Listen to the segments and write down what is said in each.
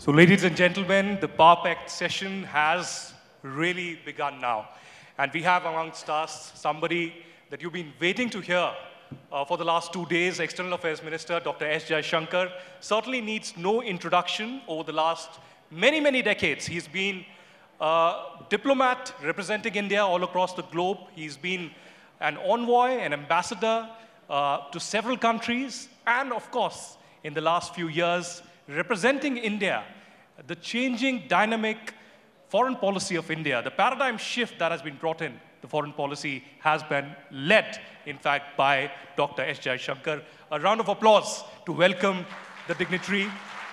So ladies and gentlemen, the Power-Packed session has really begun now. And we have amongst us somebody that you've been waiting to hear for the last 2 days, External Affairs Minister, Dr. S. Jaishankar. Certainly needs no introduction. Over the last many, many decades, he's been a diplomat representing India all across the globe. He's been an envoy, an ambassador to several countries, and of course, in the last few years, representing India, the changing dynamic foreign policy of India, the paradigm shift that has been brought in, the foreign policy has been led, in fact, by Dr. S. Jaishankar. A round of applause to welcome the dignitary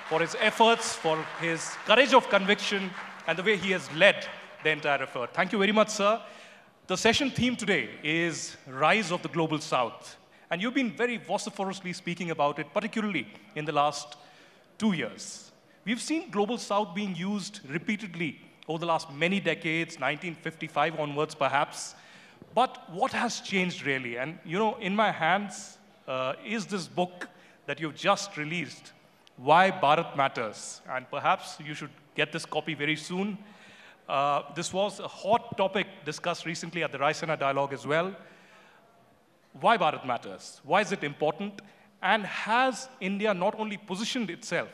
for his efforts, for his courage of conviction, and the way he has led the entire effort. Thank you very much, sir. The session theme today is Rise of the Global South. And you've been very vociferously speaking about it, particularly in the last 2 years. We've seen Global South being used repeatedly over the last many decades, 1955 onwards perhaps. But what has changed really? And you know, in my hands is this book that you've just released, Why Bharat Matters. And perhaps you should get this copy very soon. This was a hot topic discussed recently at the ShivSena dialogue as well. Why Bharat Matters? Why is it important? And has India not only positioned itself,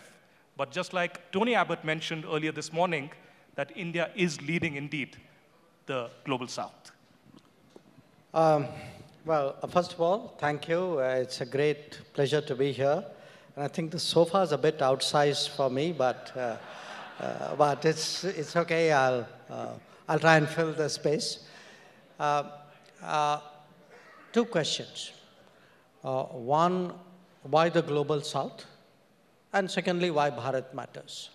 but just like Tony Abbott mentioned earlier this morning, that India is leading indeed the Global South? Well, first of all, thank you. It's a great pleasure to be here. And I think the sofa is a bit outsized for me, but it's okay. I'll try and fill the space. Two questions. One, why the Global South? And secondly, why Bharat Matters?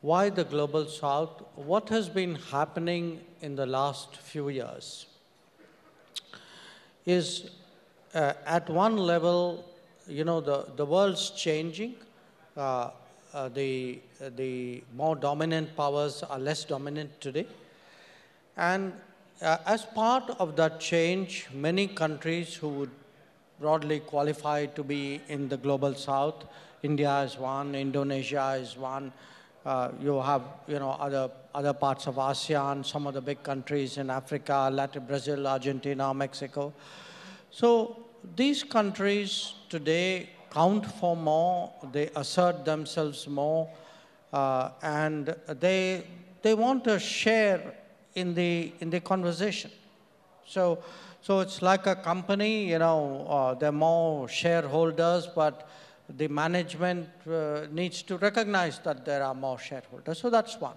Why the Global South? What has been happening in the last few years is, at one level, you know, the world's changing. The more dominant powers are less dominant today. And as part of that change, many countries who would broadly qualify to be in the Global South, India is one, Indonesia is one, you have, you know, other parts of ASEAN, some of the big countries in Africa, Latin, Brazil, Argentina, Mexico. So these countries today count for more, they assert themselves more, and they want a share in the conversation. So it's like a company, you know, there are more shareholders, but the management needs to recognize that there are more shareholders. So that's one.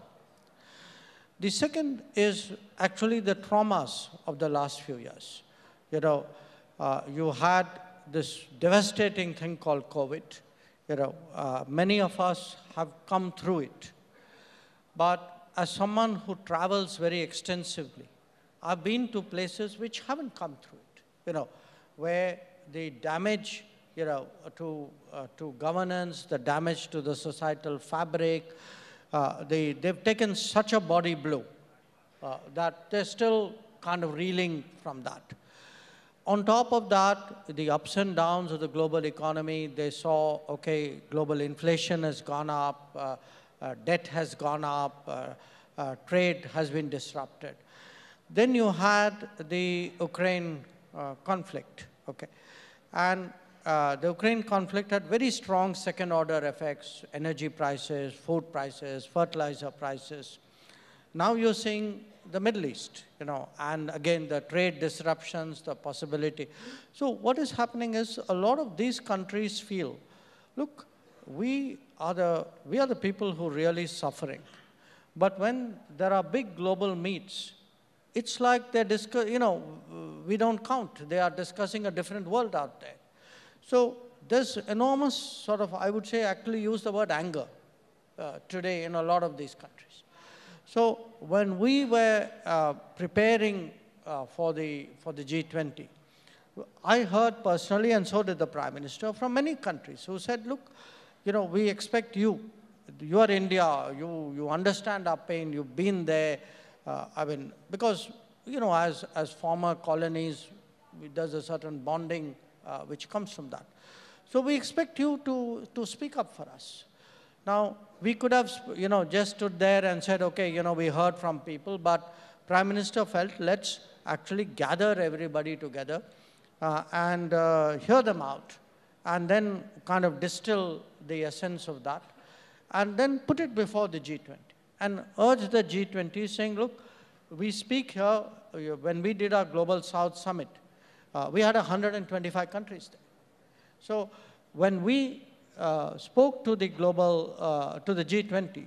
The second is actually the traumas of the last few years. You know, you had this devastating thing called COVID. You know, many of us have come through it. But as someone who travels very extensively, I've been to places which haven't come through it, you know, where the damage, you know, to governance, the damage to the societal fabric, they've taken such a body blow that they're still kind of reeling from that. On top of that, the ups and downs of the global economy, they saw, okay, global inflation has gone up, debt has gone up, trade has been disrupted. Then you had the Ukraine conflict, okay? And the Ukraine conflict had very strong second-order effects, energy prices, food prices, fertilizer prices. Now you're seeing the Middle East, you know, and again, the trade disruptions, the possibility. So what is happening is a lot of these countries feel, look, we are the people who are really suffering. But when there are big global meets, it's like they're you know, we don't count. They are discussing a different world out there. So there's enormous sort of, I would say, actually use the word anger today in a lot of these countries. So when we were preparing for the G20, I heard personally, and so did the Prime Minister, from many countries who said, look, you know, we expect you. You are India. You understand our pain. You've been there. I mean, because, you know, as former colonies, there's a certain bonding which comes from that. So we expect you to speak up for us. Now, we could have, just stood there and said, okay, we heard from people, but Prime Minister felt, let's actually gather everybody together and hear them out, and then kind of distill the essence of that, and then put it before the G20, and urge the G20 saying, look, we speak here, when we did our Global South Summit, we had 125 countries there. So when we spoke to the to the G20,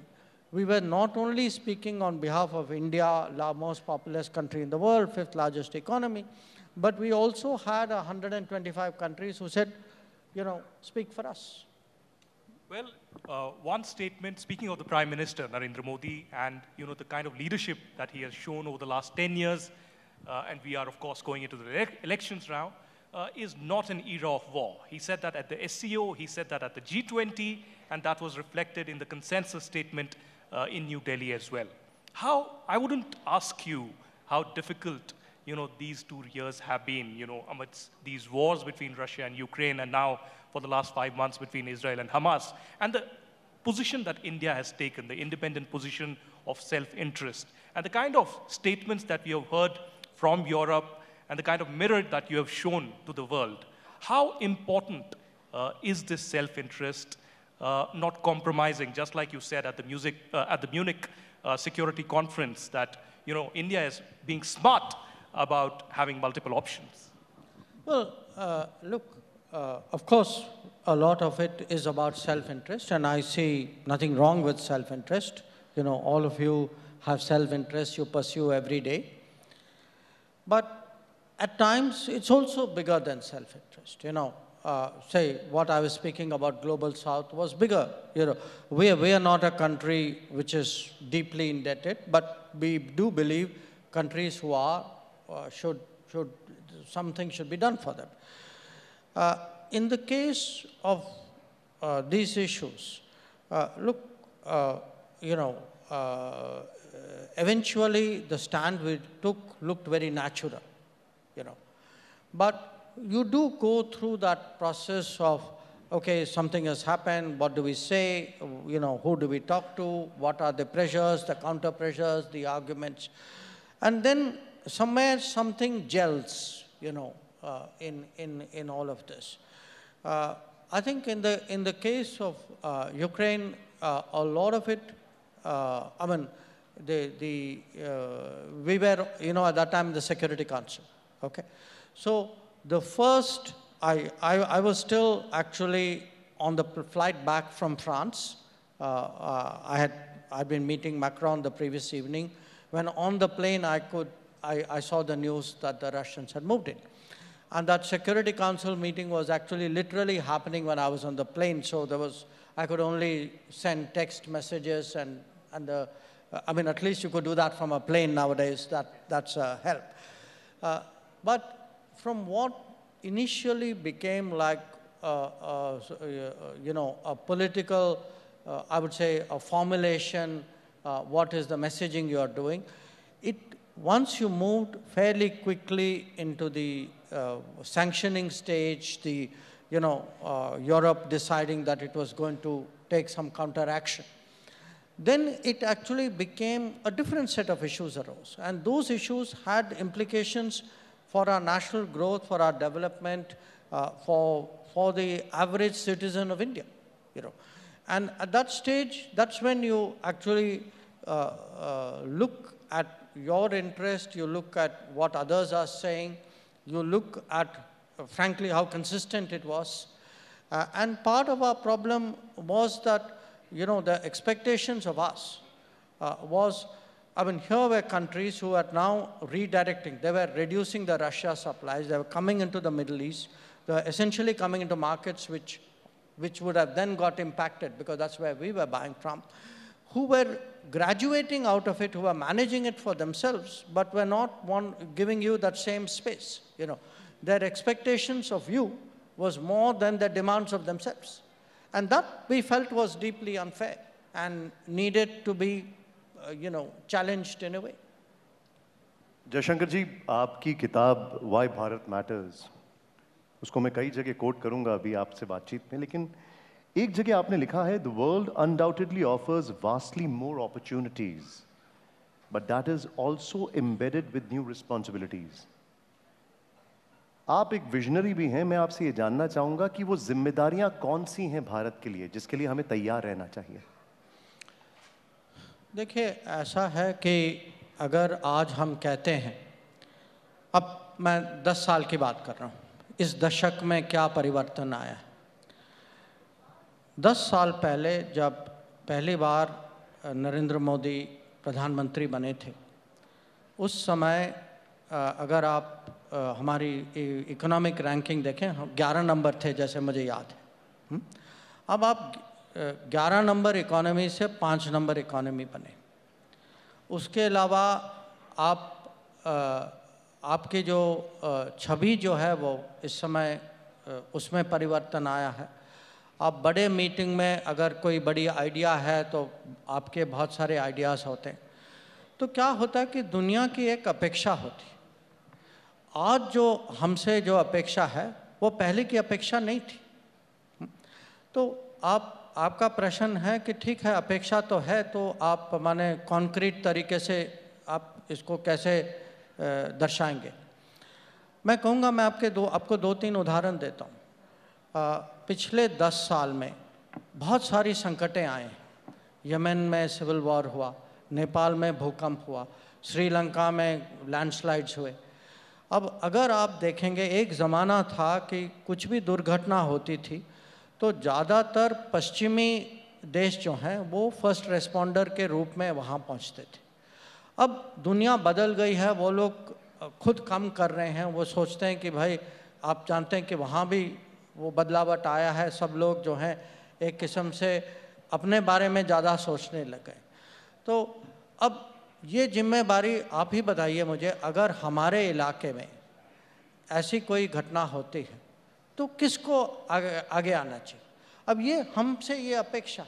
we were not only speaking on behalf of India, the most populous country in the world, fifth largest economy, but we also had 125 countries who said, speak for us. Well, one statement, speaking of the Prime Minister, Narendra Modi, and the kind of leadership that he has shown over the last 10 years, and we are, of course, going into the elections now, is not an era of war. He said that at the SCO, he said that at the G20, and that was reflected in the consensus statement in New Delhi as well. I wouldn't ask you how difficult, these 2 years have been, amidst these wars between Russia and Ukraine, and now for the last 5 months between Israel and Hamas, and the position that India has taken, the independent position of self-interest, and the kind of statements that we have heard from Europe, and the kind of mirror that you have shown to the world. How important is this self-interest, not compromising, just like you said at the Munich Security Conference, that India is being smart about having multiple options? Well, look, of course, a lot of it is about self-interest, and I see nothing wrong with self-interest. All of you have self-interest you pursue every day. But at times, it's also bigger than self-interest. Say what I was speaking about Global South was bigger. We are not a country which is deeply indebted, but we do believe countries who are something should be done for them. In the case of these issues, look, eventually the stand we took looked very natural. But you do go through that process of, okay, something has happened, what do we say, who do we talk to, what are the pressures, the counter pressures, the arguments, and then somewhere something gels, in all of this. I think in the case of Ukraine, a lot of it, we were, at that time, the Security Council, okay? So the first, I was still actually on the flight back from France. I'd been meeting Macron the previous evening. When on the plane, I saw the news that the Russians had moved in. And that Security Council meeting was actually literally happening when I was on the plane. So I could only send text messages and at least you could do that from a plane nowadays. That's a help. But from what initially became like a political, I would say, a formulation, what is the messaging you are doing, once you moved fairly quickly into the sanctioning stage, Europe deciding that it was going to take some counteraction, then it actually became a different set of issues arose. And those issues had implications for our national growth, for our development, for the average citizen of India. And at that stage, that's when you actually look at your interest, you look at what others are saying, you look at, frankly, how consistent it was. And part of our problem was that, the expectations of us here were countries who are now redirecting. They were reducing the Russia supplies. They were coming into the Middle East. They were essentially coming into markets which would have then got impacted because that's where we were buying from, who were graduating out of it, who were managing it for themselves, but were not giving you that same space. Their expectations of you was more than the demands of themselves. And that we felt was deeply unfair and needed to be, challenged in a way. Jaishankar जी, आपकी किताब Why Bharat Matters, उसको मैं कई जगह coat करूंगा अभी आपसे बातचीत में, लेकिन एक जगह आपने लिखा है, the world undoubtedly offers vastly more opportunities, but that is also embedded with new responsibilities. आप एक विजनरी भी हैं, मैं आपसे ये जानना चाहूंगा कि वो जिम्मेदारियां कौन सी हैं भारत के लिए, जिसके लिए हमें तैयार रहना चाहिए। देखिए, ऐसा है कि अगर आज हम कहते हैं, अब मैं 10 साल की बात कर रहा हूँ, इस दशक में क्या परिवर्तन आया है। 10 साल पहले जब पहली बार नरेंद्र मोदी प्रधानमंत्री बने थे, उस समय अगर आप हमारी इकोनॉमिक रैंकिंग देखें, हम 11 नंबर थे, जैसे मुझे याद है। अब आप 11 नंबर इकोनॉमी से 5 नंबर इकोनॉमी बने। उसके अलावा आपकी जो छवि जो है वो इस समय उसमें परिवर्तन आया है। आप बड़े मीटिंग में अगर कोई बड़ी आइडिया है तो आपके बहुत सारे आइडियाज़ होते हैं। तो क्या होता है कि दुनिया की एक अपेक्षा होती है। आज जो हमसे जो अपेक्षा है वो पहले की अपेक्षा नहीं थी। तो आपका प्रश्न है कि ठीक है, अपेक्षा तो है, तो आप माने कॉन्क्रीट तरीके से आप इसको कैसे दर्शाएंगे। मैं कहूँगा, मैं आपको 2-3 उदाहरण देता हूँ। पिछले 10 साल में बहुत सारी संकटें आए हैं। यमन में सिविल वॉर हुआ, नेपाल में भूकंप हुआ, श्रीलंका में लैंडस्लाइड्स हुए। अब अगर आप देखेंगे, एक ज़माना था कि कुछ भी दुर्घटना होती थी तो ज़्यादातर पश्चिमी देश जो हैं वो फर्स्ट रेस्पॉन्डर के रूप में वहाँ पहुँचते थे। अब दुनिया बदल गई है, वो लोग खुद काम कर रहे हैं। वो सोचते हैं कि भाई, आप जानते हैं कि वहाँ भी वो बदलावट आया है। सब लोग जो हैं एक किस्म से अपने बारे में ज़्यादा सोचने लगे। तो अब ये जिम्मेदारी आप ही बताइए मुझे, अगर हमारे इलाके में ऐसी कोई घटना होती है तो किसको आगे आना चाहिए। अब ये हमसे ये अपेक्षा।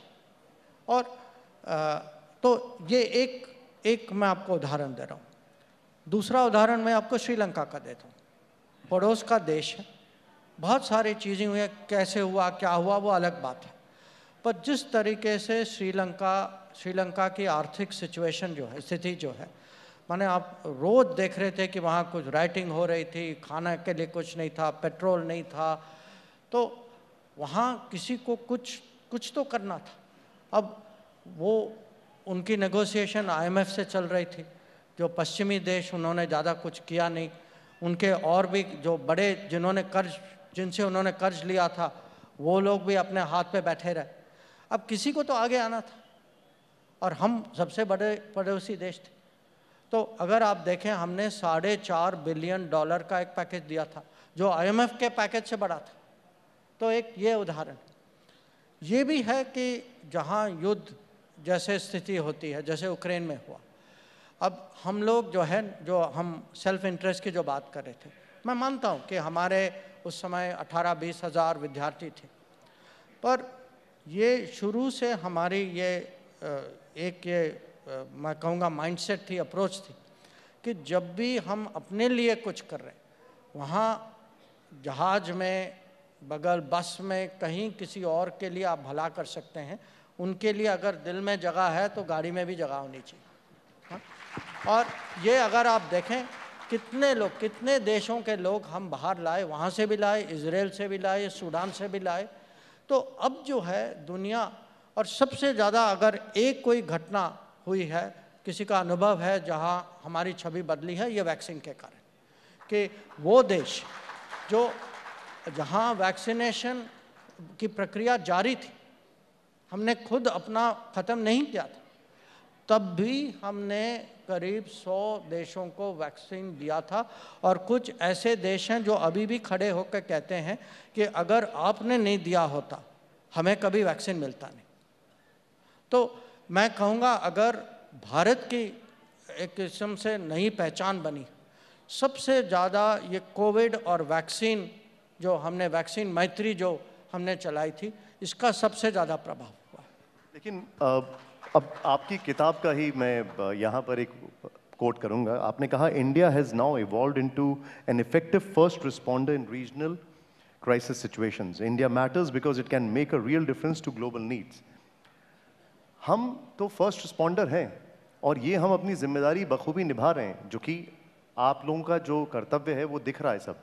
और तो ये एक मैं आपको उदाहरण दे रहा हूँ। दूसरा उदाहरण मैं आपको श्रीलंका का देता हूँ। पड़ोस का देश है, बहुत सारी चीज़ें हुई, कैसे हुआ क्या हुआ वो अलग बात है। पर जिस तरीके से श्रीलंका की आर्थिक सिचुएशन जो है, स्थिति जो है, माने आप रोज़ देख रहे थे कि वहाँ कुछ राइटिंग हो रही थी, खाना के लिए कुछ नहीं था, पेट्रोल नहीं था, तो वहाँ किसी को कुछ तो करना था। अब वो उनकी नेगोशिएशन IMF से चल रही थी। जो पश्चिमी देश, उन्होंने ज़्यादा कुछ किया नहीं। उनके और भी जो बड़े जिनसे उन्होंने कर्ज लिया था, वो लोग भी अपने हाथ पे बैठे रहे। अब किसी को तो आगे आना था, और हम सबसे बड़े पड़ोसी देश थे। तो अगर आप देखें, हमने $4.5 बिलियन का एक पैकेज दिया था, जो IMF के पैकेज से बड़ा था। तो एक ये उदाहरण ये भी है कि जहाँ युद्ध जैसे स्थिति होती है, जैसे यूक्रेन में हुआ। अब हम लोग जो है, जो हम सेल्फ इंटरेस्ट की जो बात कर रहे थे, मैं मानता हूँ कि हमारे उस समय 18-20 हज़ार विद्यार्थी थे। पर ये शुरू से हमारी मैं कहूँगा माइंडसेट थी, अप्रोच थी कि जब भी हम अपने लिए कुछ कर रहे हैं, वहाँ जहाज में, बगल बस में, कहीं किसी और के लिए आप भला कर सकते हैं। उनके लिए अगर दिल में जगह है तो गाड़ी में भी जगह होनी चाहिए। हाँ? और ये अगर आप देखें, कितने देशों के लोग हम बाहर लाए, वहाँ से भी लाए, इजराइल से भी लाए, सूडान से भी लाए। तो अब जो है दुनिया, और सबसे ज़्यादा अगर एक कोई घटना हुई है, किसी का अनुभव है जहाँ हमारी छवि बदली है, ये वैक्सीन के कारण। कि वो देश जहाँ वैक्सीनेशन की प्रक्रिया जारी थी, हमने खुद अपना ख़त्म नहीं किया था, तब भी हमने करीब 100 देशों को वैक्सीन दिया था। और कुछ ऐसे देश हैं जो अभी भी खड़े होकर कहते हैं कि अगर आपने नहीं दिया होता हमें कभी वैक्सीन मिलता नहीं। तो मैं कहूँगा, अगर भारत की एक किस्म से नई पहचान बनी, सबसे ज़्यादा ये कोविड और वैक्सीन जो हमने, वैक्सीन मैत्री जो हमने चलाई थी, इसका सबसे ज़्यादा प्रभाव हुआ। लेकिन अब आपकी किताब का ही मैं यहाँ पर एक कोट करूँगा। आपने कहा, India has now evolved into an effective first responder in regional crisis situations. India matters because it can make a real difference to global needs. हम तो फर्स्ट रिस्पॉन्डर हैं और ये हम अपनी जिम्मेदारी बखूबी निभा रहे हैं, जो कि आप लोगों का जो कर्तव्य है वो दिख रहा है सब.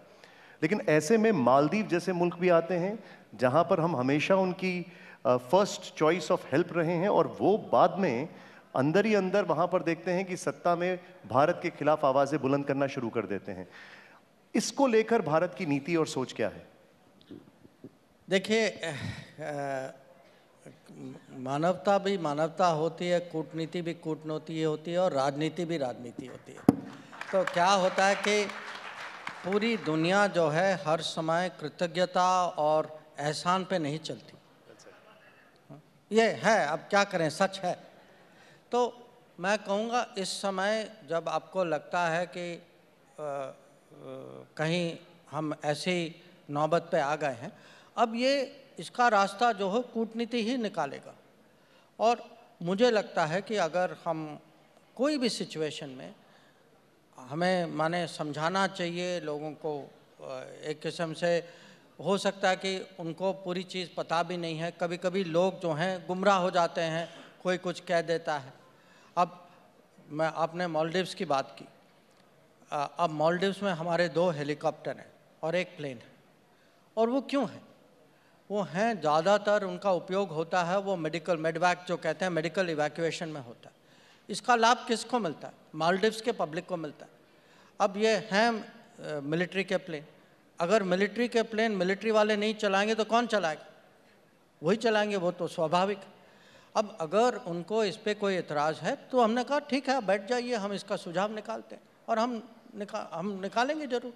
लेकिन ऐसे में मालदीव जैसे मुल्क भी आते हैं जहां पर हम हमेशा उनकी फर्स्ट चॉइस ऑफ हेल्प रहे हैं, और वो बाद में अंदर ही अंदर वहां पर देखते हैं कि सत्ता में भारत के खिलाफ आवाजें बुलंद करना शुरू कर देते हैं. इसको लेकर भारत की नीति और सोच क्या है? देखिए, मानवता भी मानवता होती है, कूटनीति भी कूटनीति होती है और राजनीति भी राजनीति होती है. तो क्या होता है कि पूरी दुनिया जो है हर समय कृतज्ञता और एहसान पे नहीं चलती. ये है, अब क्या करें, सच है. तो मैं कहूँगा इस समय जब आपको लगता है कि कहीं हम ऐसी नौबत पे आ गए हैं, अब ये इसका रास्ता जो है कूटनीति ही निकालेगा. और मुझे लगता है कि अगर हम कोई भी सिचुएशन में हमें माने समझाना चाहिए लोगों को. एक किस्म से हो सकता है कि उनको पूरी चीज़ पता भी नहीं है. कभी कभी लोग जो हैं गुमराह हो जाते हैं, कोई कुछ कह देता है. अब आपने मालदीव्स की बात की. अब मालदीव्स में हमारे 2 हेलीकॉप्टर हैं और 1 प्लेन है. और वो क्यों है? वो हैं, ज़्यादातर उनका उपयोग होता है वो मेडवैक जो कहते हैं, मेडिकल इवैक्यूएशन में होता है. इसका लाभ किसको मिलता है? मालदीव्स के पब्लिक को मिलता है. अब ये हैं मिलिट्री के प्लेन. अगर मिलिट्री के प्लेन मिलिट्री वाले नहीं चलाएंगे तो कौन चलाएगा? वही चलाएंगे, वो तो स्वाभाविक. अब अगर उनको इस पर कोई एतराज़ है तो हमने कहा ठीक है, बैठ जाइए, हम इसका सुझाव निकालते हैं और हम निकालेंगे ज़रूर.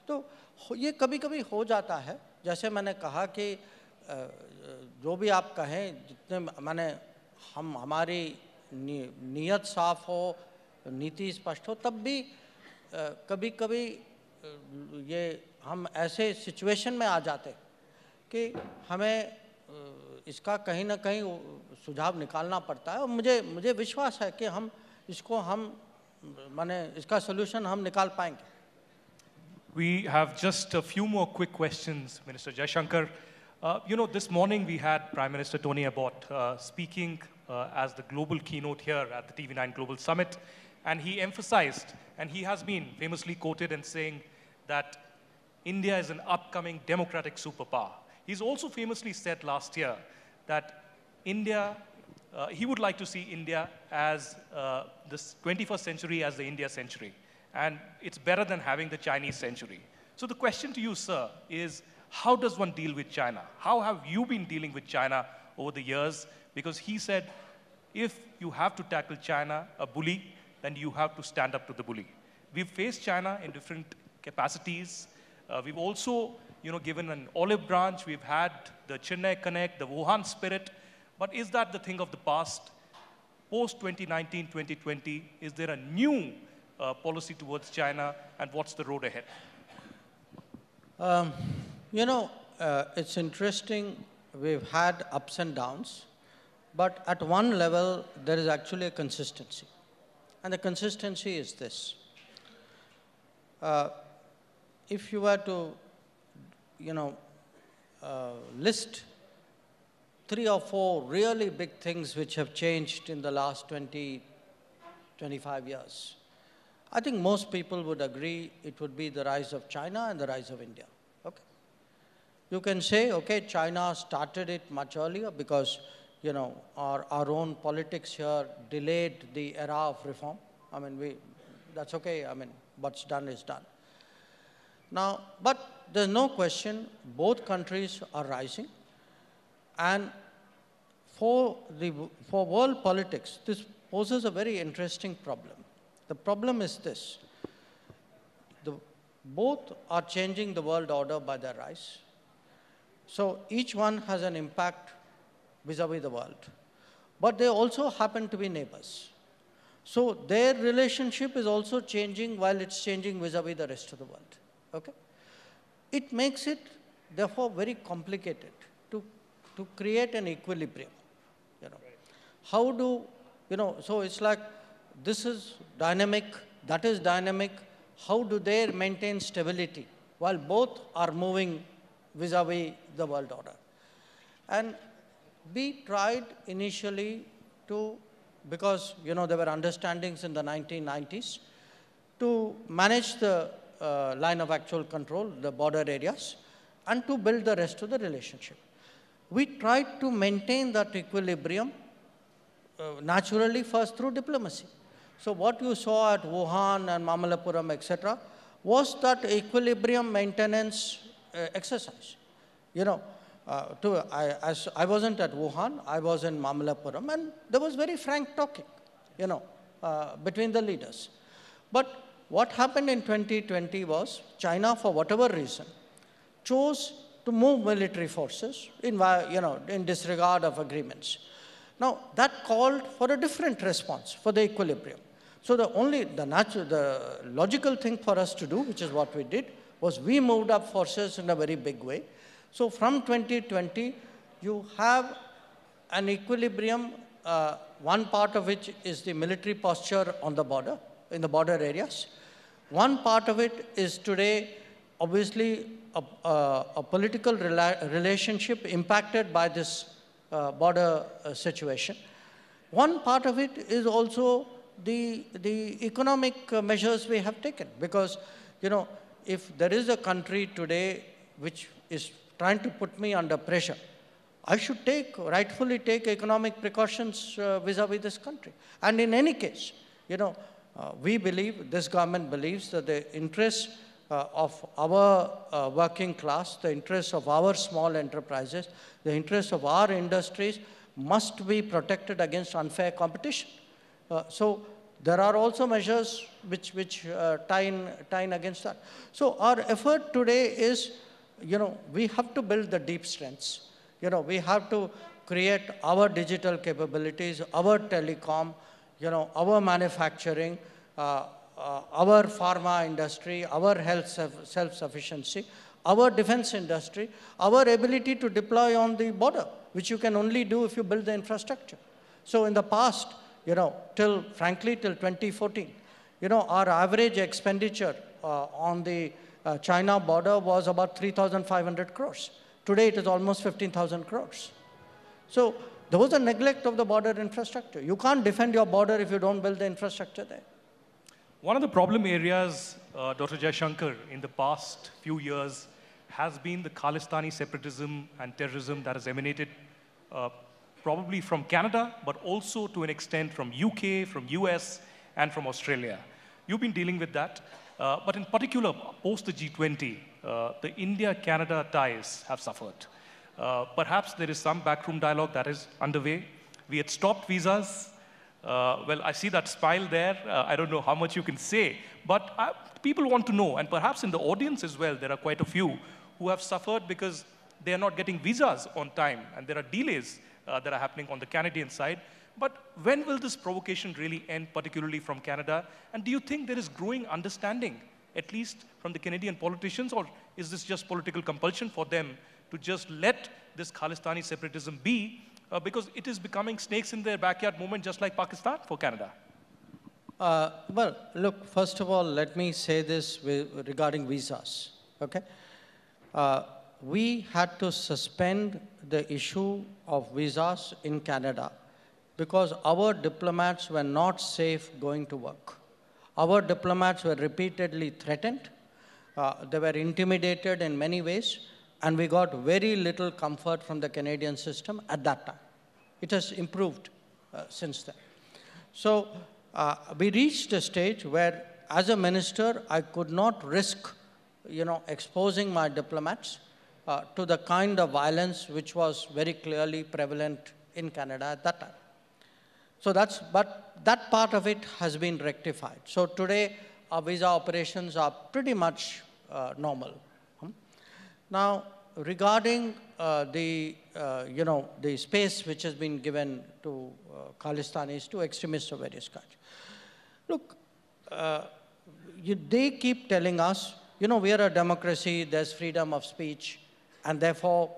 तो ये कभी कभी हो जाता है. जैसे मैंने कहा कि जो भी आप कहें, जितने माने हमारी नीयत साफ हो, नीति स्पष्ट हो, तब भी कभी कभी ये हम ऐसे सिचुएशन में आ जाते कि हमें इसका कहीं ना कहीं सुझाव निकालना पड़ता है. और मुझे विश्वास है कि हम इसका सोल्यूशन हम निकाल पाएंगे. We have just a few more quick questions, Minister Jaishankar. This morning we had Prime Minister Tony Abbott speaking as the global keynote here at the TV9 Global Summit. And he emphasized, and he has been famously quoted in saying that India is an upcoming democratic superpower. He's also famously said last year that India, he would like to see India as this 21st century as the India century. And it's better than having the Chinese century. So the question to you, sir, is how does one deal with China? How have you been dealing with China over the years? Because he said, if you have to tackle China, a bully, then you have to stand up to the bully. We've faced China in different capacities. We've also, given an olive branch. We've had the Chennai Connect, the Wuhan spirit. But is that the thing of the past? Post 2019, 2020, is there a new policy towards China, and what's the road ahead? It's interesting. We've had ups and downs, but at one level, there is actually a consistency. And the consistency is this. If you were to, list 3 or 4 really big things which have changed in the last 20, 25 years, I think most people would agree it would be the rise of China and the rise of India. Okay? You can say, okay, China started it much earlier because, our own politics here delayed the era of reform. That's okay. What's done is done. Now, but there's no question, both countries are rising. And for world politics, this poses a very interesting problem. The problem is this. Both are changing the world order by their rise. So each one has an impact vis-a-vis the world. But they also happen to be neighbors. So their relationship is also changing while it's changing vis-a-vis the rest of the world. Okay? It makes it, therefore, very complicated to create an equilibrium. How do, so it's like, this is dynamic, that is dynamic. How do they maintain stability while both are moving vis-a-vis the world order. And we tried initially to, because there were understandings in the 1990s, to manage the line of actual control, the border areas, and to build the rest of the relationship. We tried to maintain that equilibrium naturally first through diplomacy. So what you saw at Wuhan and Mamallapuram, etc., was that equilibrium maintenance exercise. As I wasn't at Wuhan, I was in Mamallapuram, and there was very frank talking, between the leaders. But what happened in 2020 was China, for whatever reason, chose to move military forces in disregard of agreements. Now, that called for a different response for the equilibrium. So the logical thing for us to do, which is what we did, was we moved up forces in a very big way. So from 2020, you have an equilibrium, one part of which is the military posture on the border, in the border areas. One part of it is today, obviously, a political relationship impacted by this border situation. One part of it is also the economic measures we have taken, because if there is a country today which is trying to put me under pressure, I should rightfully take economic precautions vis-a-vis this country. And in any case, we believe, this government believes, that the interests of our working class, the interests of our small enterprises, the interests of our industries must be protected against unfair competition. So there are also measures which tie in against that. So our effort today is, we have to build the deep strengths. We have to create our digital capabilities, our telecom, our manufacturing, our pharma industry, our health self-sufficiency, our defense industry, our ability to deploy on the border, which you can only do if you build the infrastructure. So in the past, frankly, till 2014, our average expenditure on the China border was about 3,500 crores. Today, it is almost 15,000 crores. So there was a neglect of the border infrastructure. You can't defend your border if you don't build the infrastructure there. One of the problem areas, Dr. Jaishankar, in the past few years has been the Khalistani separatism and terrorism that has emanated probably from Canada, but also to an extent from UK, from US, and from Australia. You've been dealing with that. But in particular, post the G20, the India-Canada ties have suffered. Perhaps there is some backroom dialogue that is underway. We had stopped visas. Well, I see that smile there. I don't know how much you can say, but people want to know, and perhaps in the audience as well, there are quite a few who have suffered because they are not getting visas on time, and there are delays that are happening on the Canadian side. But when will this provocation really end, particularly from Canada? And do you think there is growing understanding, at least from the Canadian politicians, or is this just political compulsion for them to just let this Khalistani separatism be, because it is becoming snakes in their backyard movement, just like Pakistan for Canada? Well, look, first of all, let me say this regarding visas, okay? We had to suspend the issue of visas in Canada because our diplomats were not safe going to work. Our diplomats were repeatedly threatened. They were intimidated in many ways, and we got very little comfort from the Canadian system at that time. It has improved since then. So we reached a stage where, as a minister, I could not risk, exposing my diplomats to the kind of violence which was very clearly prevalent in Canada at that time. So but that part of it has been rectified. So today, our visa operations are pretty much normal. Now, regarding the space which has been given to Khalistanis, to extremists of various kinds. Look, they keep telling us, we are a democracy, there's freedom of speech, and therefore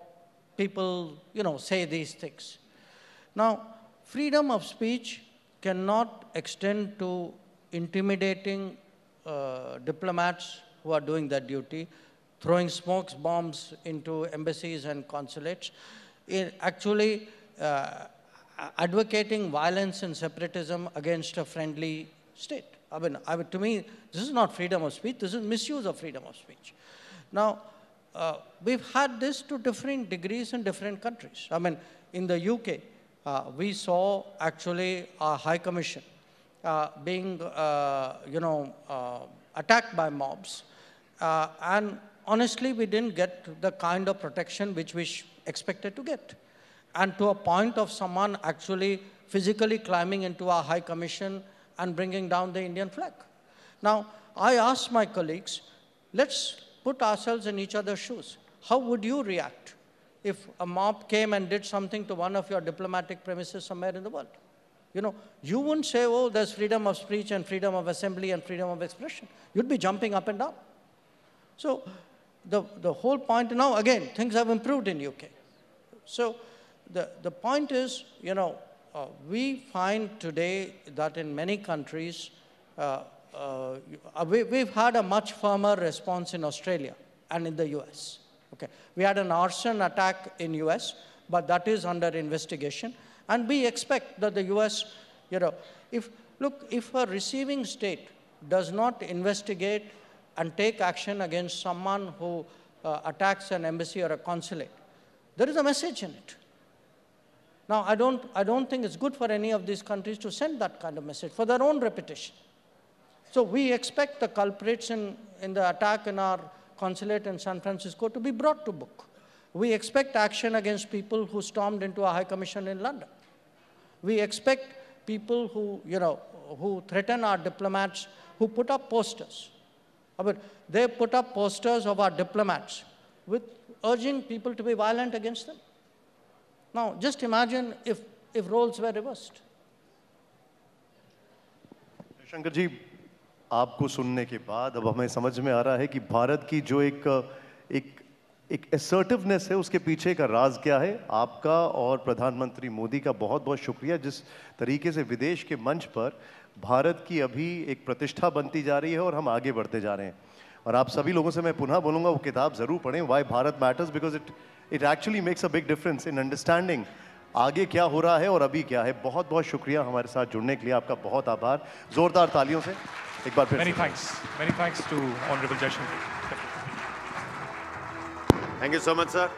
people, say these things. Now, freedom of speech cannot extend to intimidating diplomats who are doing their duty, throwing smokes bombs into embassies and consulates, actually advocating violence and separatism against a friendly state. I mean, to me, this is not freedom of speech, this is misuse of freedom of speech. Now, we've had this to different degrees in different countries. I mean, in the UK, we saw actually a High Commission being, attacked by mobs. And honestly, we didn't get the kind of protection which we expected to get. And to a point of someone actually physically climbing into our High Commission and bringing down the Indian flag. Now, I asked my colleagues, let's put ourselves in each other's shoes. How would you react if a mob came and did something to one of your diplomatic premises somewhere in the world? You wouldn't say, oh, there's freedom of speech and freedom of assembly and freedom of expression. You'd be jumping up and down. So the whole point, now again, things have improved in UK. So the point is, we find today that in many countries, we've had a much firmer response in Australia and in the US. Okay. We had an arson attack in US, but that is under investigation. And we expect that the US, if a receiving state does not investigate and take action against someone who attacks an embassy or a consulate, there is a message in it. Now, I don't think it's good for any of these countries to send that kind of message for their own reputation. So we expect the culprits in the attack in our consulate in San Francisco to be brought to book. We expect action against people who stormed into a High Commission in London. We expect people who threaten our diplomats, who put up posters. I mean, they put up posters of our diplomats with urging people to be violent against them. Now, just imagine if roles were reversed. Shankar ji, आपको सुनने के बाद अब हमें समझ में आ रहा है कि भारत की जो एक assertiveness है, उसके पीछे का राज क्या है। आपका और प्रधानमंत्री मोदी का बहुत बहुत शुक्रिया, जिस तरीके से विदेश के मंच पर भारत की अभी एक प्रतिष्ठा बनती जा रही है और हम आगे बढ़ते जा रहे हैं। और आप सभी लोगों से मैं पुनः बोलूँगा, वो किताब ज़रूर पढ़ें, Why Bharat Matters, because it actually makes a big difference in understanding आगे क्या हो रहा है और अभी क्या है। बहुत बहुत शुक्रिया हमारे साथ जुड़ने के लिए, आपका बहुत आभार। जोरदार तालियों से एक बार फिर। Many thanks to Honorable Jaishankar. Thank you so much, sir.